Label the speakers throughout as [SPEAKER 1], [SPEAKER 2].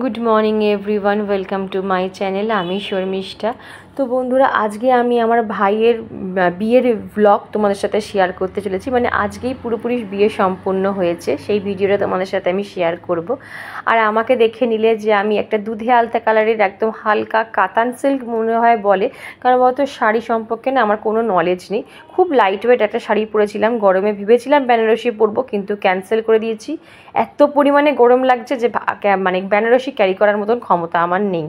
[SPEAKER 1] Good morning everyone welcome to my channel आमी शर्मिष्ठा। तो बंधुरा आज के आमी आमार भाइयेर बियेर ब्लग तुम्हादेर साथे शेयर करते चलेछि। माने आजकेई पुरोपुरि बिये सम्पन्न होयेछे सेई भिडियोटा तुम्हादेर साथे आमी शेयर करब। और आमाके देखे निले जे आमी एकटा दुधे आलता कालारेर एकदम हालका कातान सिल्क मने हय बोले, कारण बलतो शाड़ी सम्पर्के ना आमार कोनो नलेज नेই। खूब लाइट वेट एक शाड़ी परेছিলাম, गरमे भेবেছিলাম বেনারসি পরবো কিন্তু ক্যান্সেল করে দিয়েছি। এত পরিমাণে গরম লাগছে যে মানে বেনারসি ক্যারি করার মতন ক্ষমতা আমার নেই।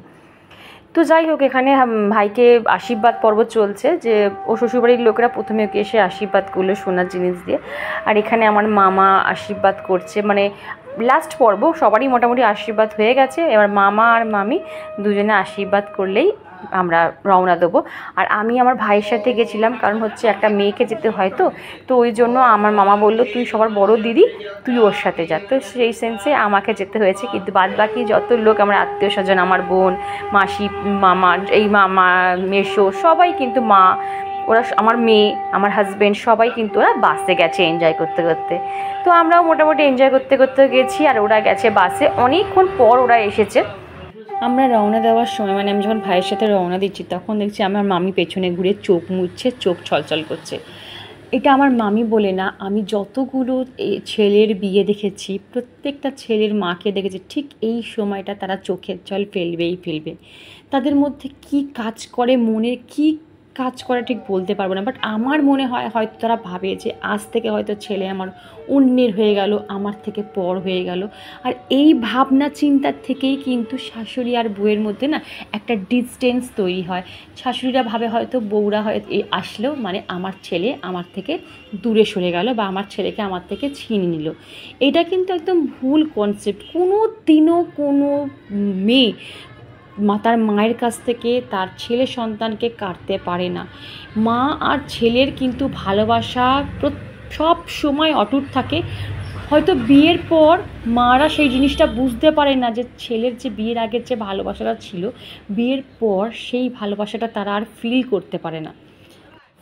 [SPEAKER 1] তো যাই হোক, এখানে ভাইকে আশীর্বাদ পর্ব চলছে যে ও শ্বশুরবাড়ির লোকেরা প্রথমে ওকে এসে আশীর্বাদ করলো সোনার জিনিস দিয়ে। আর এখানে আমার মামা আশীর্বাদ করছে, মানে লাস্ট পর্ব সবারই মোটামুটি আশীর্বাদ হয়ে গেছে। এবার মামা আর মামি দুজনে আশীর্বাদ করলেই আমরা রওনা দেবো। আর আমি আমার ভাইয়ের সাথে গেছিলাম, কারণ হচ্ছে একটা মেয়েকে যেতে হয় তো ওই জন্য আমার মামা বলল তুই সবার বড় দিদি, তুই ওর সাথে যা। তো সেই সেন্সে আমাকে যেতে হয়েছে, কিন্তু বাদ বাকি যত লোক আমার আত্মীয় স্বজন, আমার বোন, মাসি, মামা, এই মামা, মেসো, সবাই কিন্তু মা, ওরা আমার মেয়ে, আমার হাজব্যান্ড, সবাই কিন্তু ওরা বাসে গেছে এনজয় করতে করতে। তো আমরাও মোটামুটি এনজয় করতে করতে গেছি, আর ওরা গেছে বাসে। অনেকক্ষণ পর ওরা এসেছে। আমরা রওনা দেওয়ার সময়, মানে আমি যখন ভাইয়ের সাথে রওনা দিচ্ছি, তখন দেখছি আমার মামি পেছনে ঘুরে চোখ মুছছে, চোখ ছলছল করছে। এটা আমার মামি বলে না, আমি যতগুলো ছেলের বিয়ে দেখেছি, প্রত্যেকটা ছেলের মাকে দেখেছি ঠিক এই সময়টা তারা চোখের জল ফেলবেই ফেলবে। তাদের মধ্যে কি কাজ করে, মনে কি কাজ করে ঠিক বলতে পারবো না, বাট আমার মনে হয় হয়তো তারা ভাবে যে আজ থেকে হয়তো ছেলে আমার অন্যের হয়ে গেল, আমার থেকে পর হয়ে গেল। আর এই ভাবনা চিন্তার থেকেই কিন্তু শাশুড়ি আর বউয়ের মধ্যে না একটা ডিস্টেন্স তৈরি হয়। শাশুড়িরা ভাবে হয়তো বউরা হয়তো আসলেও মানে আমার ছেলে আমার থেকে দূরে সরে গেল, বা আমার ছেলেকে আমার থেকে ছিনিয়ে নিল। এটা কিন্তু একদম ভুল কনসেপ্ট। কোনো দিনও কোনো মেয়ে তার মায়ের কাছ থেকে তার ছেলে সন্তানকে কাটতে পারে না। মা আর ছেলের কিন্তু ভালোবাসা সব সময় অটুট থাকে। হয়তো বিয়ের পর মারা সেই জিনিসটা বুঝতে পারে না যে ছেলের যে বিয়ের আগের যে ভালোবাসাটা ছিল, বিয়ের পর সেই ভালোবাসাটা তারা আর ফিল করতে পারে না।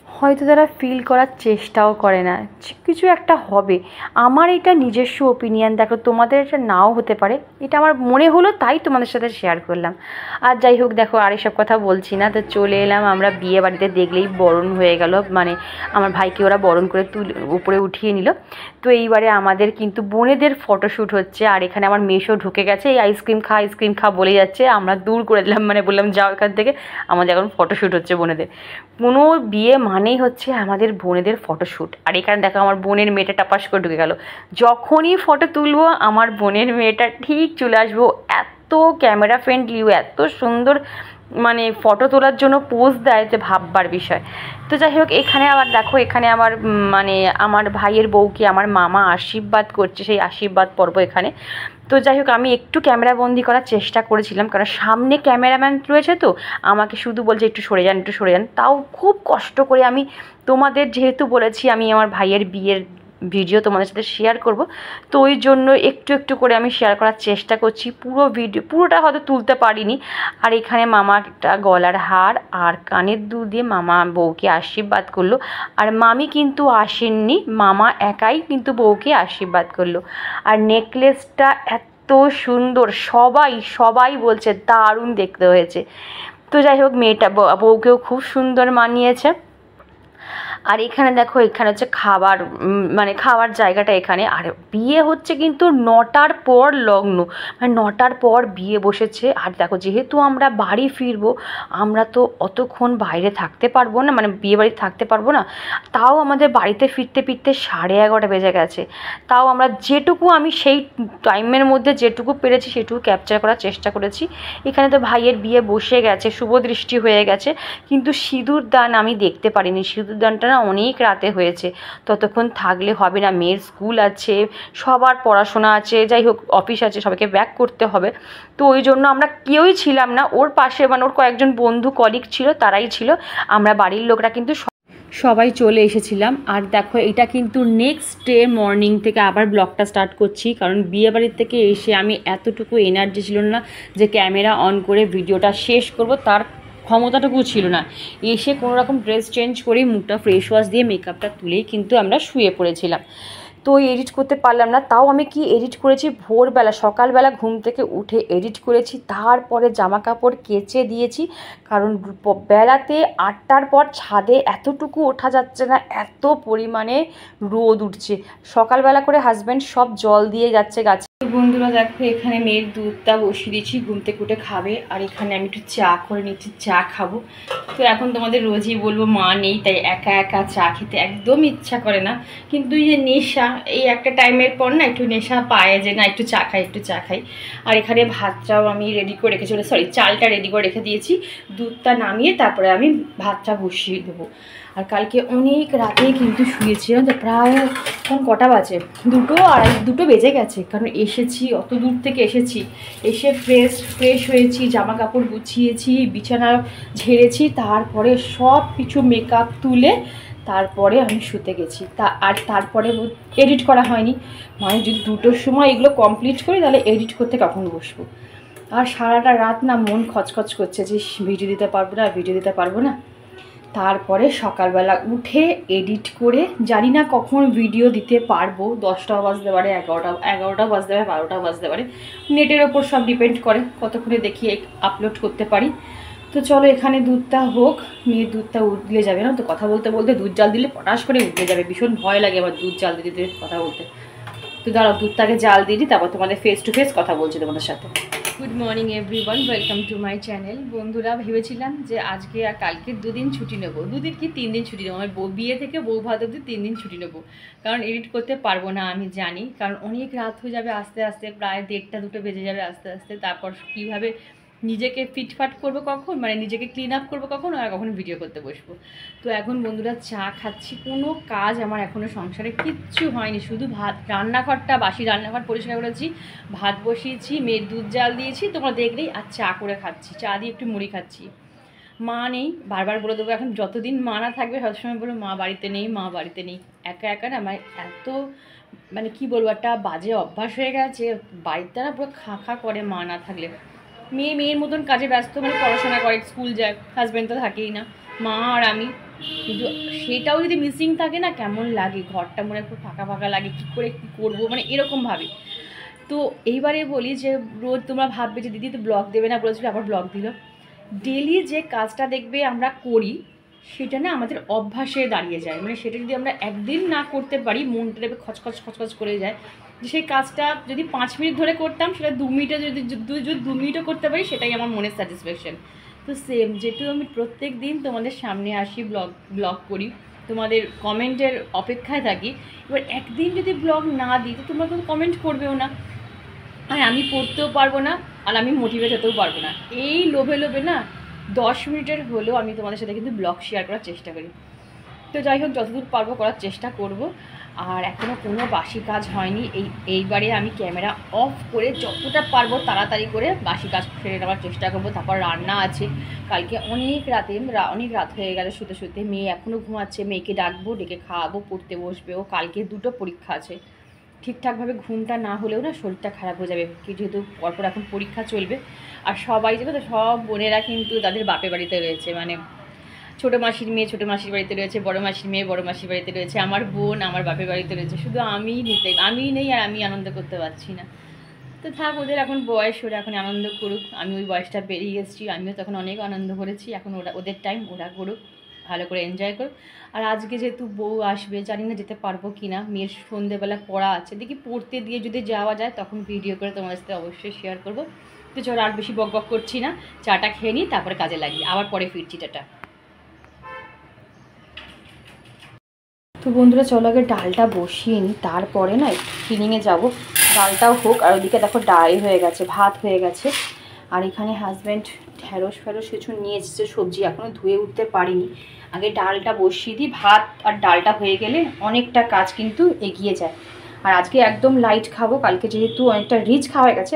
[SPEAKER 1] হয়তো তারা ফিল করার চেষ্টাও করে না, কিছু একটা হবে। আমার এটা নিজস্ব ওপিনিয়ন, দেখো তোমাদের এটা নাও হতে পারে, এটা আমার মনে হলো তাই তোমাদের সাথে শেয়ার করলাম। আর যাই হোক, দেখো আর এসব কথা বলছি না। তো চলে এলাম আমরা বিয়ে বাড়িতে। দেখলেই বরণ হয়ে গেল, মানে আমার ভাইকে ওরা বরণ করে উপরে উঠিয়ে নিল। তো এইবারে আমাদের কিন্তু বোনেদের ফটোশ্যুট হচ্ছে। আর এখানে আমার মেশো ঢুকে গেছে, এই আইসক্রিম খা বলে যাচ্ছে। আমরা দূর করে দিলাম, মানে বললাম যাও এখান থেকে, আমাদের এখন ফটোশ্যুট হচ্ছে বোনেদের। কোনো বিয়ে মানেই হচ্ছে আমাদের বোনেদের ফটোশ্যুট। আর এখানে দেখো আমার বোনের মেয়েটা টাপাস করে ঢুকে গেল। যখনই ফটো তুলবো আমার বোনের মেয়েটা ঠিক চলে আসবো। এত ক্যামেরা ফ্রেন্ডলি, এত সুন্দর মানে ফটো তোলার জন্য পোজ দেয় যে ভাববার বিষয়। তো যাই হোক, এখানে আবার দেখো, এখানে আমার মানে আমার ভাইয়ের বউকে আমার মামা আশীর্বাদ করছে, সেই আশীর্বাদ পর্ব এখানে। তো যাই হোক, আমি একটু ক্যামেরা বন্দি করার চেষ্টা করেছিলাম, কারণ সামনে ক্যামেরাম্যান রয়েছে, তো আমাকে শুধু বলছে একটু সরে যান। তাও খুব কষ্ট করে আমি তোমাদের যেহেতু বলেছি আমি আমার ভাইয়ের বিয়ের ভিডিও তোমাদের সাথে শেয়ার করব, তো ওই জন্য একটু একটু করে আমি শেয়ার করার চেষ্টা করছি। পুরোটা হয়তো তুলতে পারিনি। আর এখানে মামা একটা গলার হার আর কানের দুল দিয়ে মামা বউকে আশীর্বাদ করলো। আর মামি কিন্তু আসেননি, মামা একাই কিন্তু বউকে আশীর্বাদ করলো। আর নেকলেসটা এত সুন্দর, সবাই বলছে দারুণ দেখতে হয়েছে। তো যাই হোক, মেয়েটা বউকেও খুব সুন্দর মানিয়েছে। আর এখানে দেখো, এখানে হচ্ছে খাবার, মানে খাওয়ার জায়গাটা এখানে। আর বিয়ে হচ্ছে কিন্তু 9টার পর লগ্ন, মানে 9টার পর বিয়ে বসেছে। আর দেখো, যেহেতু আমরা বাড়ি ফিরবো, আমরা তো অতক্ষণ বাইরে থাকতে পারবো না, মানে বিয়ে বাড়ি থাকতে পারবো না। তাও আমাদের বাড়িতে ফিরতে 11:30 বেজে গেছে। তাও আমরা যেটুকু, আমি সেই টাইমের মধ্যে যেটুকু পেরেছি সেটুকু ক্যাপচার করার চেষ্টা করেছি। এখানে তো ভাইয়ের বিয়ে বসে গেছে, শুভ দৃষ্টি হয়ে গেছে, কিন্তু সিঁদুর দান আমি দেখতে পারিনি। সিঁদুর দানটা অনেক রাতে হয়েছে, ততক্ষণ থাকলে হবে না। মেয়ের স্কুল আছে, সবার পড়াশোনা আছে, যাই হোক অফিস আছে, সবাইকে ব্যাক করতে হবে। তো ওই জন্য আমরা কেউই ছিলাম না। ওর পাশে মানে ওর কয়েকজন বন্ধু কলিগ ছিল, তারাই ছিল। আমরা বাড়ির লোকরা কিন্তু সবাই চলে এসেছিলাম। আর দেখো, এটা কিন্তু নেক্সট ডে মর্নিং থেকে আবার ব্লগটা স্টার্ট করছি, কারণ বিয়েবাড়ির থেকে এসে আমি এতটুকু এনার্জি ছিল না যে ক্যামেরা অন করে ভিডিওটা শেষ করব, তার ক্ষমতাটুকু ছিল না। এসে কোনো রকম ড্রেস চেঞ্জ করে মুখটা ফ্রেশ ওয়াশ দিয়ে মেকআপটা তুলেই কিন্তু আমরা শুয়ে পড়েছিলাম। তো এডিট করতে পারলাম না। তাও আমি কি এডিট করেছি, ভোরবেলা সকালবেলা ঘুম থেকে উঠে এডিট করেছি, তারপরে জামা কাপড় কেচে দিয়েছি। কারণ বেলাতে 8টার পর ছাদে এতটুকু ওঠা যাচ্ছে না, এত পরিমাণে রোদ উঠছে। সকালবেলা করে হাজব্যান্ড সব জল দিয়ে যাচ্ছে গাছে। বন্ধুরা দেখো, এখানে মেয়ের দুধটা বসিয়ে দিয়েছি, ঘুম থেকে উঠে খাবে। আর এখানে আমি একটু চা করে নিচ্ছি, চা খাবো। তো এখন তোমাদের রোজই বলবো মা নেই, তাই একা একা চা খেতে একদম ইচ্ছা করে না। কিন্তু এই যে নেশা, এই একটা টাইমের পর না একটু নেশা পায় যে না একটু চা খাই, একটু চা খাই। আর এখানে ভাতটাও আমি রেডি করে রেখেছি, সরি চালটা রেডি করে রেখে দিয়েছি। দুধটা নামিয়ে তারপরে আমি ভাতটা বসিয়ে দেবো। আর কালকে অনেক রাতে কিন্তু শুয়েছি, প্রায় এখন কটা বাজে, 2 বেজে গেছে। কারণ এসেছি, অত দূর থেকে এসেছি, এসে ফ্রেশ হয়েছি, জামা কাপড় গুছিয়েছি, বিছানা ঝেড়েছি, তারপরে সব কিছু মেকআপ তুলে তারপরে আমি শুতে গেছি। তারপরে এডিট করা হয়নি। মানে যদি 2টোর সময় এগুলো কমপ্লিট করি তাহলে এডিট করতে কখন বসবো। আর সারাটা রাত না মন খচখচ করছে যে ভিডিও দিতে পারবো না। তারপরে সকালবেলা উঠে এডিট করে, জানি না কখন ভিডিও দিতে পারবো, 10টাও বাজতে পারে, 11টাও বাজতে পারে, 12টাও বাজতে পারে। নেটের ওপর সব ডিপেন্ড করে কতক্ষণে দেখি আপলোড করতে পারি। তো চলো এখানে দুধটা হোক, মেয়ের দুধটা উতলে যাবে না তো, কথা বলতে বলতে দুধ জাল দিলে পটাশ করে উঠে যাবে, ভীষণ ভয় লাগে আবার দুধ জাল দিতে কথা বলতে। তো দাঁড়াও দুধটাকে জাল দিয়ে দিই, তারপর তোমাদের ফেস টু ফেস কথা বলছি তোমাদের সাথে। Good morning everyone, welcome to my channel. বন্ধুরা, ভেবেছিলাম যে আজকে আর কালকে 2 দিন ছুটি নেবো, 2 দিন কি 3 দিন ছুটি নেবো। আমার বিয়ে থেকে বউ ভাত অবধি 3 দিন ছুটি নেবো, কারণ এডিট করতে পারবো না আমি জানি। কারণ অনেক রাত হয়ে যাবে আস্তে আস্তে, প্রায় 1:30 2টো বেজে যাবে আস্তে আস্তে। তারপর কীভাবে নিজেকে ফিটফাট করবো কখন, মানে নিজেকে ক্লিন আপ করবো কখন, আর কখন ভিডিও করতে বসবো। তো এখন বন্ধুরা চা খাচ্ছি, কোনো কাজ আমার এখনও সংসারে কিচ্ছু হয়নি, শুধু ভাত, রান্নাঘরটা বাসি রান্নাঘর পরিষ্কার করেছি, ভাত বসিয়েছি, মেয়ের দুধ জাল দিয়েছি তোমরা দেখলেই, আর চা করে খাচ্ছি, চা দিয়ে একটু মুড়ি খাচ্ছি। মা নেই, বারবার বলে দেবো, এখন যতদিন মা না থাকবে সবসময় বলো মা বাড়িতে নেই, মা বাড়িতে নেই। একা একা না আমার এত মানে কি বলবো, একটা বাজে অভ্যাস হয়ে গেছে, বাড়িতে না পুরো খা করে মা না থাকলে। মেয়ের মতন কাজে ব্যস্ত, মানে পড়াশোনা করে, স্কুল যায়, হাজব্যান্ড তো থাকেই না, মা আর আমি। কিন্তু সেটাও যদি মিসিং থাকে না কেমন লাগে, ঘরটা মনে একটু ফাঁকা ফাঁকা লাগে, কী করে কী করবো, মানে এরকম ভাবে। তো এইবারে বলি যে রোজ তোমরা ভাববে যে দিদি তো ব্লগ দেবে না বলেছিল, আবার ব্লগ দিল। ডেলি যে কাজটা দেখবে আমরা করি সেটা না আমাদের অভ্যাসে দাঁড়িয়ে যায়, মানে সেটা যদি আমরা একদিন না করতে পারি মনটা দেখবে খচখচ করে যায়। সেই কাজটা যদি 5 মিনিট ধরে করতাম সেটা 2 মিনিটে যদি 2 মিনিটও করতে পারি সেটাই আমার মনের স্যাটিসফ্যাকশন। তো সেম, যেহেতু আমি প্রত্যেক দিন তোমাদের সামনে আসি, ব্লগ করি, তোমাদের কমেন্টের অপেক্ষায় থাকি, এবার একদিন যদি ব্লগ না দিই তো তোমরা কিন্তু কমেন্ট করবেও না, আর আমি পড়তেও পারবো না, আর আমি মোটিভেট হতেও পারবো না। এই লোভে না 10 মিনিটের হলেও আমি তোমাদের সাথে কিন্তু ব্লগ শেয়ার করার চেষ্টা করি। তো যাই হোক, যতদূর পারবো করার চেষ্টা করব। আর এখনও কোনো বাসি কাজ হয়নি, এইবারে আমি ক্যামেরা অফ করে যতটা পারবো তাড়াতাড়ি করে বাসি কাজ ফেলে নেওয়ার চেষ্টা করবো। তারপর রান্না আছে, কালকে অনেক রাত হয়ে গেল শুতে মেয়ে এখনও ঘুমাচ্ছে, মেয়েকে ডাকবো, ডেকে খাওয়াবো, পড়তে বসবে। ও কালকে 2টো পরীক্ষা আছে, ঠিকঠাকভাবে ঘুমটা না হলেও না শরীরটা খারাপ হয়ে যাবে, যেহেতু পরপর এখন পরীক্ষা চলবে। আর সবাই যাবে তো, সব বোনেরা কিন্তু তাদের বাপের বাড়িতে রয়েছে, মানে ছোটো মাসির মেয়ে ছোটো মাসির বাড়িতে রয়েছে, বড়ো মাসির মেয়ে বড়ো মাসির বাড়িতে রয়েছে, আমার বোন আমার বাপের বাড়িতে রয়েছে, শুধু আমি নেই, আর আমি আনন্দ করতে পারছি না। তো থাক, ওদের এখন বয়স, ওরা এখন আনন্দ করুক, আমি ওই বয়সটা পেরিয়ে এসেছি, আমিও তখন অনেক আনন্দ করেছি, এখন ওদের টাইম, ওরা করুক, ভালো করে এনজয় করুক। আর আজকে যেহেতু বউ আসবে, জানি না যেতে পারবো কি না, মেয়ের সন্ধ্যেবেলা পড়া আছে, দেখি পড়তে দিয়ে যদি যাওয়া যায় তখন ভিডিও করে তোমাদের সাথে অবশ্যই শেয়ার করবো। তো চলো আর বেশি বক করছি না, চাটা খেয়ে নিই, তারপরে কাজে লাগি, আবার পরে ফিরছি, টাটা। তো বন্ধুরা চলো আগে ডালটা বসিয়ে নিই, তারপরে না ক্লিনিংয়ে যাবো, ডালটাও হোক। আর ওইদিকে দেখো ডাল হয়ে গেছে, ভাত হয়ে গেছে। আর এখানে হাজব্যান্ড ঢ্যাঁড়স কিছু নিয়ে এসেছে, সবজি এখনও ধুয়ে উঠতে পারিনি, আগে ডালটা বসিয়ে দিই। ভাত আর ডালটা হয়ে গেলে অনেকটা কাজ কিন্তু এগিয়ে যায়। আর আজকে একদম লাইট খাবো, কালকে যেহেতু অনেকটা রিচ খাওয়া গেছে,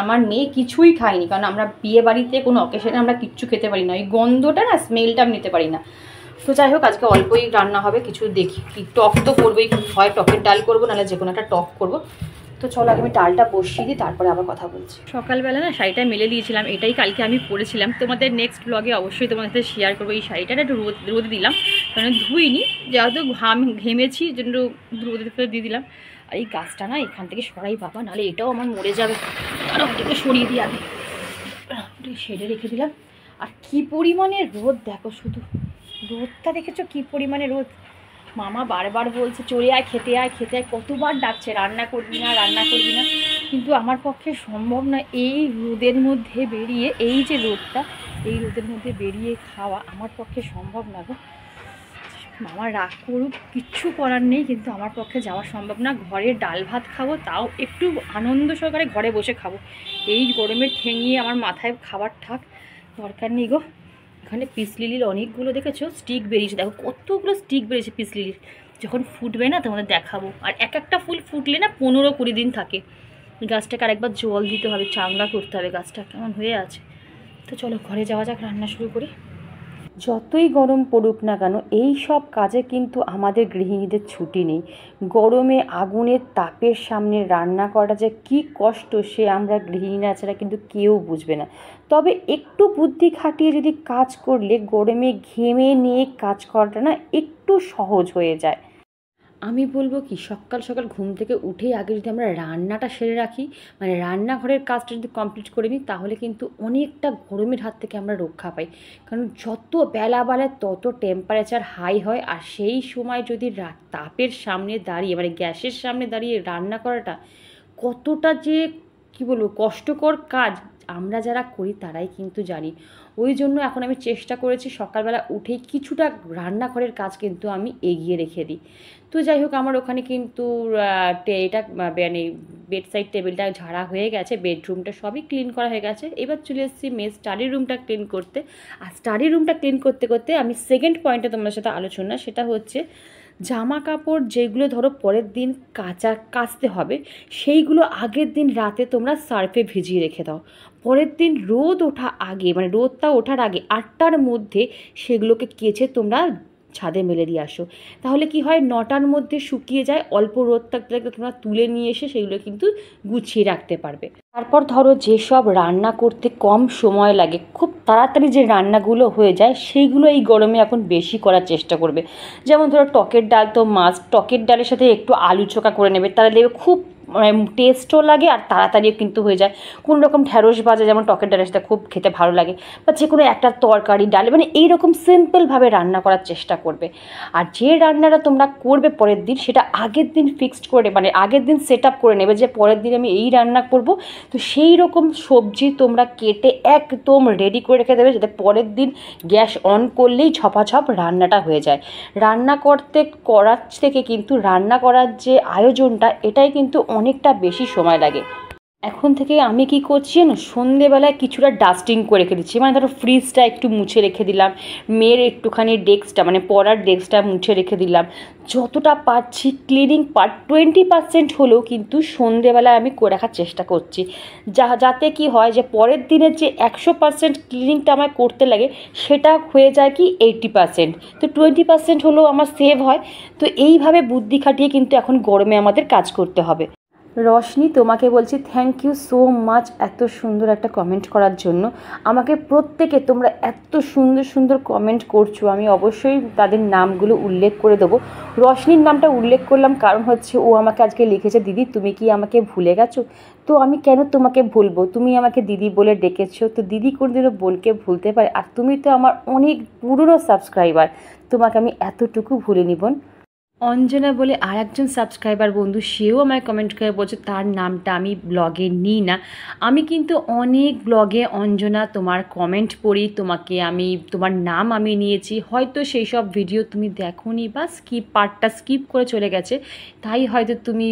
[SPEAKER 1] আমার মেয়ে কিছুই খাইনি, কারণ আমরা বিয়ে বাড়িতে কোনো অকেশনে আমরা কিচ্ছু খেতে পারি না, ওই গন্ধটা না, স্মেলটা আমি নিতে পারি না। তো যাই হোক, আজকে অল্পই রান্না হবে, কিছু দেখি কি টক তো করবোই, হয় টকের ডাল করবো, নাহলে যে কোনো একটা টক করবো। তো চলো আগে আমি ডালটা বসিয়ে দিই, তারপরে আবার কথা বলছি। সকালবেলা না শাড়িটা মেলে দিয়েছিলাম, এটাই কালকে আমি পরেছিলাম। তোমাদের নেক্সট ব্লগে অবশ্যই তোমাদের সাথে শেয়ার করবো। এই শাড়িটা একটু রোদে দিলাম, কারণ ধুইনি, যেহেতু ঘেমেছি জন্য রোদে ফেলে দিয়ে দিলাম। আর এই গাছটা না এখান থেকে সরাই বাবা, নাহলে এটাও আমার মরে যাবে। আর ওটাকে সরিয়ে দিয়ে আগে শেডে রেখে দিলাম। আর কি পরিমাণে রোদ দেখো, শুধু রোদটা দেখেছো কি পরিমাণে রোদ। মামা বারবার বলছে চলে আয়, খেতে আয়, খেতে আয়, কতবার ডাকছে রান্না করবি না, রান্না করবি না, কিন্তু আমার পক্ষে সম্ভব না এই রোদের মধ্যে বেরিয়ে, এই যে রোদটা, এই রোদের মধ্যে বেরিয়ে খাওয়া আমার পক্ষে সম্ভব না গো। মামা রাগ করুক, কিচ্ছু করার নেই, কিন্তু আমার পক্ষে যাওয়া সম্ভব না। ঘরে ডাল ভাত খাবো, তাও একটু আনন্দ সহকারে ঘরে বসে খাবো। এই গরমে ঠেঙিয়ে আমার মাথায় খাবার ঠাক, দরকার নেই গো। এখানে পিস লিলির অনেকগুলো দেখেছো স্টিক বেরিয়েছে, দেখো কতগুলো স্টিক বেরিয়েছে পিস লিলির। যখন ফুটবে না তোমাদের দেখাবো। আর এক একটা ফুল ফুটলে না 15-20 দিন থাকে। গাছটাকে আরেকবার জল দিতে হবে, চাঙ্গা করতে হবে, গাছটা কেমন হয়ে আছে। তো চলো ঘরে যাওয়া যাক, রান্না শুরু করি। যতই গরম পড়ুক না কেন, এই সব কাজে কিন্তু আমাদের গৃহিণীদের ছুটি নেই। গরমে আগুনের তাপের সামনে রান্না করা যে কী কষ্ট, সে আমরা গৃহিণীরা ছাড়া কিন্তু কেউ বুঝবে না। তবে একটু বুদ্ধি খাটিয়ে যদি কাজ করলে গরমে ঘেমে নিয়ে কাজ করাটা না একটু সহজ হয়ে যায়। আমি বলবো কি, সকাল সকাল ঘুম থেকে উঠেই আগে যদি আমরা রান্নাটা সেরে রাখি, মানে রান্নাঘরের কাজটা যদি কমপ্লিট করে নিই, তাহলে কিন্তু অনেকটা গরমের হাত থেকে আমরা রক্ষা পাই। কারণ যত বেলা বাড়ে তত টেম্পারেচার হাই হয়, আর সেই সময় যদি তাপের সামনে দাঁড়িয়ে, মানে গ্যাসের সামনে দাঁড়িয়ে রান্না করাটা কতটা যে কী বলবো কষ্টকর কাজ, আমরা যারা করি তারাই কিন্তু জানি। ওই জন্য এখন আমি চেষ্টা করেছি সকালবেলা উঠেই কিছুটা রান্নাঘরের কাজ কিন্তু আমি এগিয়ে রেখে দিই। তো যাই হোক, আমার ওখানে কিন্তু এটা মানে বেডসাইড টেবিলটা ঝাড়া হয়ে গেছে, বেডরুমটা সবই ক্লিন করা হয়ে গেছে। এবার চলে এসেছি স্টাডি রুমটা ক্লিন করতে। আর স্টাডি রুমটা ক্লিন করতে করতে আমি সেকেন্ড পয়েন্টে তোমার সাথে আলোচনা, সেটা হচ্ছে জামা কাপড় যেগুলো ধরো পরের দিন কাচতে হবে, সেইগুলো আগের দিন রাতে তোমরা সার্ফে ভিজিয়ে রেখে দাও। পরের দিন রোদ ওঠা আগে, মানে রোদটা ওঠার আগে 8টার মধ্যে সেগুলোকে কেচে তোমরা ছাদে মেলে দিয়ে আসো। তাহলে কি হয়, 9টার মধ্যে শুকিয়ে যায়, অল্প রোদ থাকতে থাকতে তোমরা তুলে নিয়ে এসে সেগুলো কিন্তু গুছিয়ে রাখতে পারবে। তারপর ধরো যেসব রান্না করতে কম সময় লাগে, খুব তাড়াতাড়ি যে রান্নাগুলো হয়ে যায়, সেইগুলো এই গরমে এখন বেশি করার চেষ্টা করবে। যেমন ধরো টকের ডাল তো মাস্ট, টকের ডালের সাথে একটু আলু চোখা করে নেবে, তাহলে দেখবে খুব টেস্টও লাগে আর তাড়াতাড়িও কিন্তু হয়ে যায়। কোনো রকম ঢ্যাঁড়স ভাজা যেমন টকের ডালের সাথে খুব খেতে ভালো লাগে, বা যে কোনো একটা তরকারি ডাল, মানে এইরকম সিম্পলভাবে রান্না করার চেষ্টা করবে। আর যে রান্নাটা তোমরা করবে পরের দিন, সেটা আগের দিন ফিক্সড করে, মানে আগের দিন সেট আপ করে নেবে যে পরের দিন আমি এই রান্না করব। তো সেই রকম সবজি তোমরা কেটে একদম রেডি করে রেখে দেবে, যাতে পরের দিন গ্যাস অন করলেই ঝপাঝপ রান্নাটা হয়ে যায়। রান্না করার থেকে কিন্তু রান্না করার যে আয়োজনটা, এটাই কিন্তু অনেকটা বেশি সময় লাগে। এখন থেকে আমি কি করছি না, সন্ধেবেলায় কিছুটা ডাস্টিং করে রেখে দিচ্ছি। মানে ধরো ফ্রিজটা একটু মুছে রেখে দিলাম, মেয়ের একটুখানি ডেস্কটা, মানে পড়ার ডেস্কটা মুছে রেখে দিলাম। যতটা পারছি ক্লিনিং পার্ট 20% হলেও কিন্তু সন্ধেবেলায় আমি করে রাখার চেষ্টা করছি, যাতে কি হয় যে পরের দিনের যে 100% ক্লিনিংটা আমার করতে লাগে, সেটা হয়ে যায় কি 80%। তো 20% হলেও আমার সেভ হয়। তো এইভাবে বুদ্ধি খাটিয়ে কিন্তু এখন গরমে আমাদের কাজ করতে হবে। রশনি, তোমাকে বলছি থ্যাংক ইউ সো মাচ এত সুন্দর একটা কমেন্ট করার জন্য। আমাকে প্রত্যেকে তোমরা এত সুন্দর সুন্দর কমেন্ট করছো, আমি অবশ্যই তাদের নামগুলো উল্লেখ করে দেবো। রশনির নামটা উল্লেখ করলাম কারণ হচ্ছে ও আমাকে আজকে লিখেছে, দিদি তুমি কি আমাকে ভুলে গেছো? তো আমি কেন তোমাকে ভুলবো, তুমি আমাকে দিদি বলে ডেকেছো, তো দিদি কোনোদিনও বোনকে ভুলতে পারে? আর তুমি তো আমার অনেক পুরনো সাবস্ক্রাইবার, তোমাকে আমি এতটুকু ভুলিনি বোন। অঞ্জনা বলে আর একজন সাবস্ক্রাইবার বন্ধু, সেও আমায় কমেন্ট করে বলছে তার নামটা আমি ব্লগে নিই না। আমি কিন্তু অনেক ব্লগে অঞ্জনা তোমার কমেন্ট পড়ি, তোমার নাম আমি নিয়েছি। হয়তো সেই সব ভিডিও তুমি দেখোনি বা পার্টটা স্কিপ করে চলে গেছে, তাই হয়তো তুমি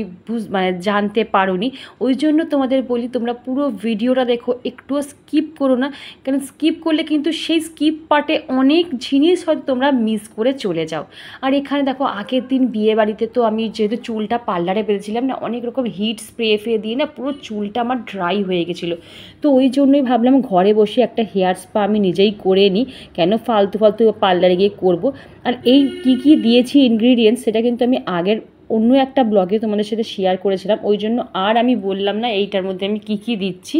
[SPEAKER 1] মানে জানতে পারোনি। ওই জন্য তোমাদের বলি, তোমরা পুরো ভিডিওটা দেখো, একটুও স্কিপ করো না, কারণ স্কিপ করলে কিন্তু সেই স্কিপ পার্টে অনেক জিনিস হয়তো তোমরা মিস করে চলে যাও। আর এখানে দেখো, আগের দিন বিয়ে বাড়িতে তো আমি যেহেতু চুলটা পার্লারে বেঁধেছিলাম না, অনেক রকম হিট স্প্রে দিয়ে না পুরো চুলটা আমার ড্রাই হয়ে গেছিলো। তো ওই জন্যই ভাবলাম ঘরে বসে একটা হেয়ার স্পা আমি নিজেই করে নিই, কেন ফালতু পার্লারে গিয়ে করব। আর এই কী দিয়েছি ইনগ্রিডিয়েন্টস, সেটা কিন্তু আমি আগের অন্য একটা ব্লগে তোমাদের সাথে শেয়ার করেছিলাম, ওই জন্য আর আমি বললাম না এইটার মধ্যে আমি কী কী দিচ্ছি।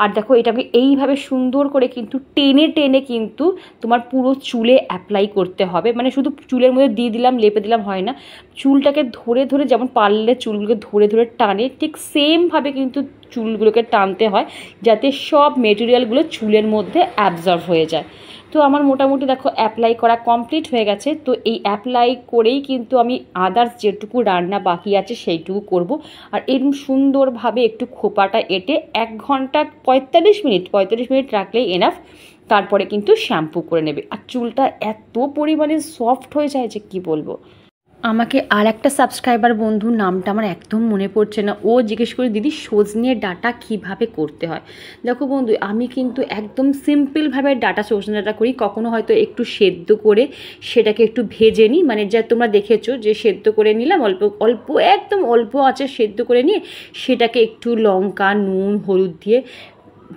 [SPEAKER 1] আর দেখো এটাকে এইভাবে সুন্দর করে কিন্তু টেনে টেনে কিন্তু তোমার পুরো চুলে অ্যাপ্লাই করতে হবে, মানে শুধু চুলের মধ্যে দিয়ে দিলাম লেপে দিলাম হয় না, চুলটাকে ধরে ধরে যেমন পারলে চুলগুলোকে ধরে ধরে টানে ঠিক সেমভাবে কিন্তু চুলগুলোকে টানতে হয় যাতে সব মেটেরিয়ালগুলো চুলের মধ্যে অ্যাবজর্ব হয়ে যায়। তো আমার মোটামুটি দেখো অ্যাপ্লাই করা কমপ্লিট হয়ে গেছে। তো এই অ্যাপ্লাই করেই কিন্তু আমি আদার্স যেটুকু রান্না বাকি আছে সেইটুকু করব। আর এরকম সুন্দরভাবে একটু খোপাটা এঁটে 1 ঘন্টা 45 মিনিট রাখলেই এনাফ। তারপরে কিন্তু শ্যাম্পু করে নেবে, আর চুলটা এত পরিমাণে সফট হয়ে যায় যে কি বলবো। আমাকে আর একটা সাবস্ক্রাইবার বন্ধুর নামটা আমার একদম মনে পড়ছে না, ও জিজ্ঞেস করে দিদি সজনে ডাঁটা কীভাবে করতে হয়। দেখো বন্ধু, আমি কিন্তু একদম সিম্পলভাবে সজনে ডাঁটা করি, কখনো হয়তো একটু সেদ্ধ করে সেটাকে একটু ভেজে নিই, মানে যা তোমরা দেখেছো যে সেদ্ধ করে নিলাম অল্প অল্প, একদম অল্প আছে সেদ্ধ করে নিয়ে সেটাকে একটু লঙ্কা নুন হলুদ দিয়ে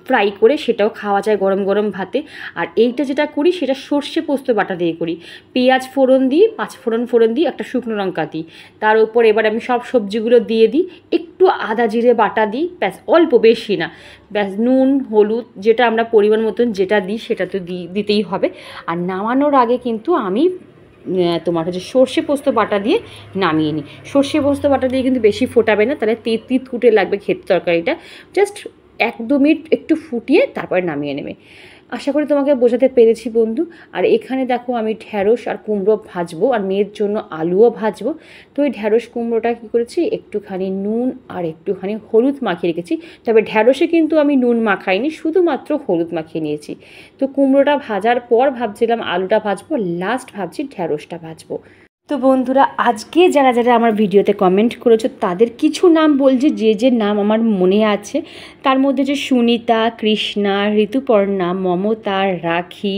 [SPEAKER 1] ফ্রাই করে সেটাও খাওয়া যায় গরম গরম ভাতে। আর এইটা যেটা করি সেটা সর্ষে পোস্ত বাটা দিয়ে করি, পেঁয়াজ ফোড়ন দিই, 5 ফোড়ন দিই, একটা শুকনো লঙ্কা দিই, তার উপর এবার আমি সব সবজিগুলো দিয়ে দিই, একটু আদা জিরে বাটা দিই, ব্যাস অল্প বেশি না, ব্যাস নুন হলুদ যেটা আমরা পরিমাণ মতন যেটা দিই সেটা তো দিতেই হবে। আর নামানোর আগে কিন্তু আমি তোমার হচ্ছে সর্ষে পোস্ত বাটা দিয়ে নামিয়ে নিই। সর্ষে পোস্ত বাটা দিয়ে কিন্তু বেশি ফোটাবে না, তাহলে তিত কুটে লাগবে খেতে তরকারিটা। জাস্ট 1-2 মিনিট একটু ফুটিয়ে তারপরে নামিয়ে নেবে। আশা করি তোমাকে বোঝাতে পেরেছি বন্ধু। আর এখানে দেখো আমি ঢ্যাঁড়স আর কুমড়ো ভাজবো, আর মেয়ের জন্য আলুও ভাজবো। তো ওই ঢ্যাঁড়স কুমড়োটা কী করেছি, একটুখানি নুন আর একটুখানি হলুদ মাখিয়ে রেখেছি, তবে ঢ্যাঁড়সে কিন্তু আমি নুন মাখাইনি, শুধুমাত্র হলুদ মাখিয়ে নিয়েছি। তো কুমড়োটা ভাজার পর ভাবছিলাম আলুটা ভাজবো, লাস্ট ভাবছি ঢ্যাঁড়সটা ভাজবো। তো বন্ধুরা, আজকে যারা যারা আমার ভিডিওতে কমেন্ট করেছো তাদের কিছু নাম বলছি, যে যে নাম আমার মনে আছে, তার মধ্যে যে Sunita, Krishna, Rituparna, Mamata, Rakhi,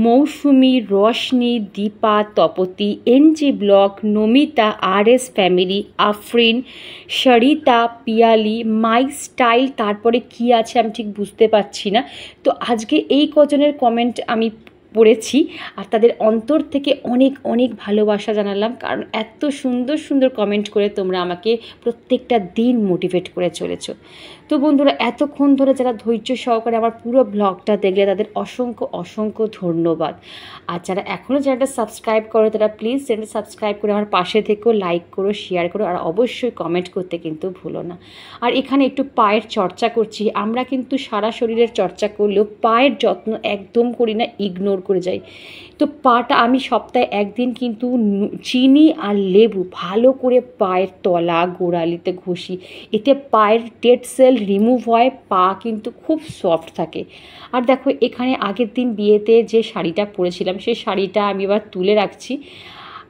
[SPEAKER 1] Mousumi, Roshni, Dipa, Tapati, NG blog, Namita, RS family, Afrin, Sarita, Piyali, my style, তারপরে কি আছে আমি ঠিক বুঝতে পারছি না। তো আজকে এই কজনের কমেন্ট আমি পড়েছি, আর তাদের অন্তর থেকে অনেক অনেক ভালোবাসা জানালাম, কারণ এত সুন্দর সুন্দর কমেন্ট করে তোমরা আমাকে প্রত্যেকটা দিন মোটিভেট করে চলেছো। তো বন্ধুরা, এতক্ষণ ধরে যারা ধৈর্য সহকারে আমার পুরো ব্লগটা দেখলে তাদের অসংখ্য অসংখ্য ধন্যবাদ। আর যারা এখনও চ্যানেলটা সাবস্ক্রাইব করো তারা প্লিজ চ্যানেলটা সাবস্ক্রাইব করে আমার পাশে থেকেও লাইক করো, শেয়ার করো, আর অবশ্যই কমেন্ট করতে কিন্তু ভুলো না। আর এখানে একটু পায়ের চর্চা করছি, আমরা কিন্তু সারা শরীরের চর্চা করলেও পায়ের যত্ন একদম করি না, ইগনোর করে যাই। তো পাটা আমি সপ্তাহে 1 দিন কিন্তু চিনি আর লেবু ভালো করে পায়ের তলা গোড়ালিতে ঘষি, এতে পায়ের ডেড সেল রিমুভ হয়, পা কিন্তু খুব সফট থাকে। আর দেখো এখানে আগের দিন বিয়েতে যে শাড়িটা পরেছিলাম সেই শাড়িটা আমি এবার তুলে রাখছি।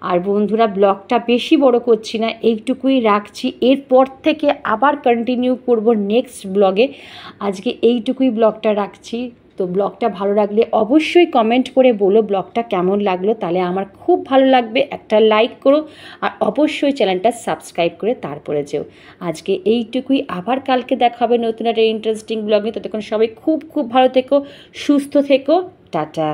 [SPEAKER 1] আর বন্ধুরা, ব্লগটা বেশি বড় করছি না, এইটুকুই রাখছি, এরপর থেকে আবার কন্টিনিউ করব নেক্সট ব্লগে। আজকে এইটুকুই ব্লগটা রাখছি। তো ব্লগটা ভালো লাগলে অবশ্যই কমেন্ট করে বলো ব্লগটা কেমন লাগলো, তাহলে আমার খুব ভালো লাগবে। একটা লাইক করো, আর অবশ্যই চ্যানেলটা সাবস্ক্রাইব করে তারপরে যেও। আজকে এইটুকুই, আবার কালকে দেখা হবে নতুন একটা ইন্টারেস্টিং ব্লগ নিয়ে। ততক্ষণ সবাই খুব খুব ভালো থেকো, সুস্থ থেকো, টাটা।